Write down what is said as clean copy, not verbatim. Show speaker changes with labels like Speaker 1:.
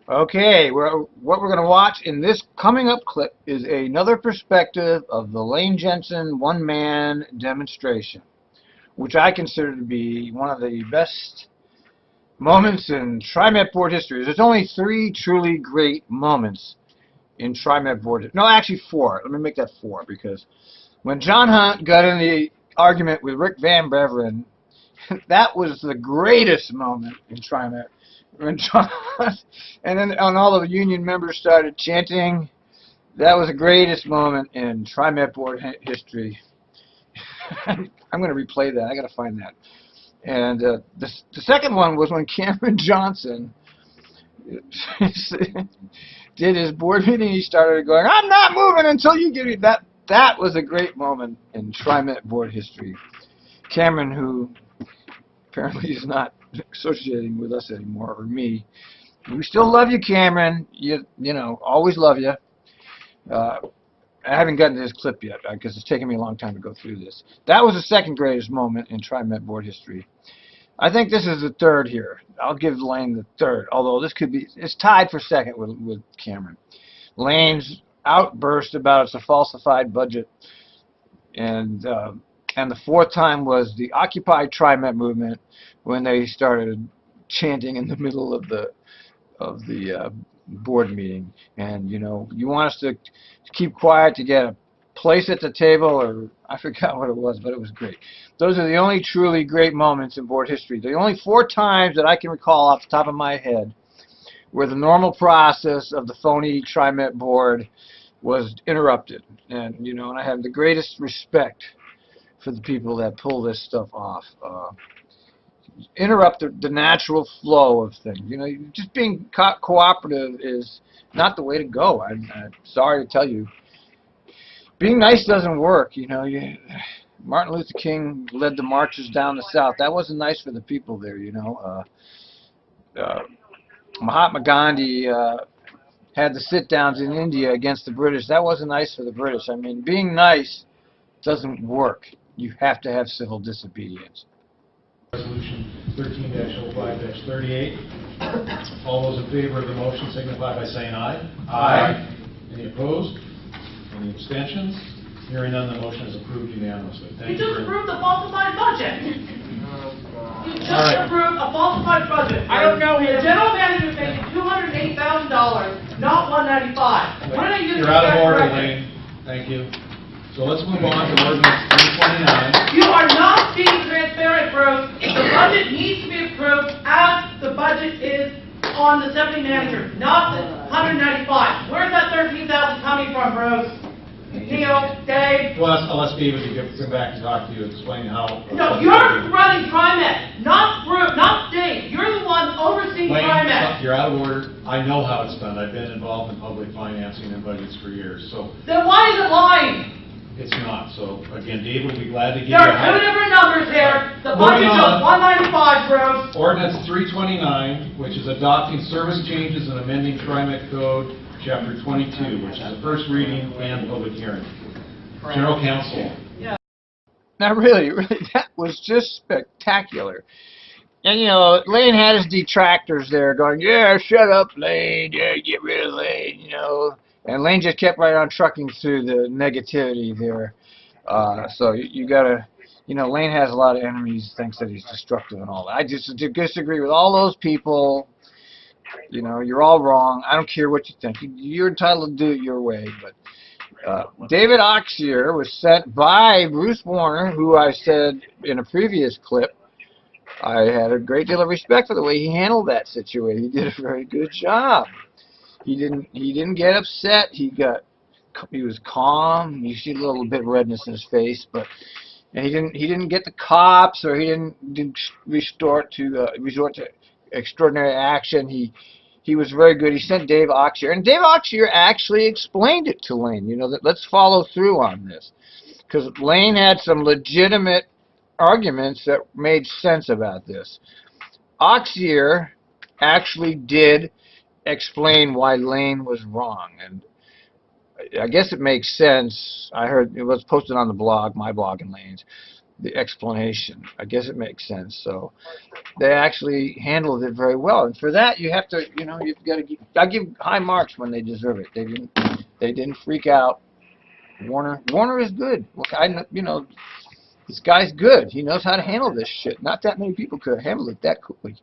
Speaker 1: Okay, what we're going to watch in this coming up clip is another perspective of the Lane Jensen one-man demonstration, which I consider to be one of the best moments in Trimet board history. There's only 3 truly great moments in Trimet board history. No, actually 4. Let me make that 4, because when John Hunt got in the argument with Rick Van Beveren, that was the greatest moment in Trimet. When John, and then all the union members started chanting, that was the greatest moment in Trimet board history. I'm going to replay that. I got to find that. And the second one was when Cameron Johnson did his board meeting. He started going, "I'm not moving until you give me that." That was a great moment in Trimet board history. Cameron, who apparently is not associating with us anymore, or me. We still love you, Cameron. You know, always love you. I haven't gotten to this clip yet because it's taken me a long time to go through this. That was the second greatest moment in Trimet board history. I think this is the third here. I'll give Lane the third, although this could be, it's tied for second with Cameron. Lane's outburst about it's a falsified budget, and the fourth time was the Occupy Trimet movement, when they started chanting in the middle of the board meeting. And you know, you want us to keep quiet to get a place at the table, or I forgot what it was, but it was great. Those are the only truly great moments in board history. The only 4 times that I can recall off the top of my head where the normal process of the phony Trimet board was interrupted. And you know, and I have the greatest respect for the people that pull this stuff off. Interrupt the natural flow of things. You know, just being cooperative is not the way to go. I'm sorry to tell you. Being nice doesn't work. You know, Martin Luther King led the marches down the South. That wasn't nice for the people there. You know, Mahatma Gandhi had the sit-downs in India against the British. That wasn't nice for the British. I mean, being nice doesn't work. You have to have civil disobedience.
Speaker 2: Resolution 13-05-38. All those in favor of the motion signify by saying aye. Aye. Any opposed? Any abstentions? Hearing none, the motion is approved unanimously.
Speaker 3: You just approved a falsified budget. You just approved a falsified budget. I don't know him. The general manager is making $208,000, not $195. When are you?
Speaker 2: You're out of order, Lane. Thank you. So let's move on to ordinance 329.
Speaker 3: You are not being transparent, Bruce. The budget needs to be approved as the budget is on the deputy manager, not the $195. Where's that $13,000 coming from, Bruce? Neil, Dave?
Speaker 2: Well, I'll ask David to come back and talk to you, explain how.
Speaker 3: No, you're running Trimet, not Bruce, not Dave. You're the one overseeing Trimet.
Speaker 2: You're out of order. I know how it's done. I've been involved in public financing and budgets for years. So.
Speaker 3: Then why is it lying?
Speaker 2: It's not. So again, Dave will be glad to give you.
Speaker 3: There are 2 different numbers here. The budget is $195, Bruce.
Speaker 2: Ordinance 329, which is adopting service changes and amending Trimet Code, Chapter 22, which is the first reading and public hearing. General Counsel.
Speaker 1: Yeah. Now, really, that was just spectacular. And you know, Lane had his detractors there going, "Yeah, shut up, Lane. Yeah, get rid of Lane." You know. And Lane just kept right on trucking through the negativity there. So you gotta, you know, Lane has a lot of enemies, thinks that he's destructive and all that. I just disagree with all those people. You know, you're all wrong. I don't care what you think. You're entitled to do it your way. But David Oxier was sent by Bruce Warner, who I said in a previous clip, I had a great deal of respect for the way he handled that situation. He did a very good job. He didn't get upset. He was calm. You see a little bit of redness in his face, but and he didn't get the cops, or he didn't resort to extraordinary action. He was very good. He sent Dave Oxier, and Dave Oxier actually explained it to Lane. You know, that let's follow through on this, because Lane had some legitimate arguments that made sense about this. Oxier actually did explain why Lane was wrong, and I guess it makes sense. I heard it was posted on the blog, my blog and Lane's, the explanation. I guess it makes sense. So they actually handled it very well, and for that you have to, you've got to give. I give high marks when they deserve it. They didn't freak out. Warner is good. Look, this guy's good. He knows how to handle this shit. Not that many people could have handled it that quickly.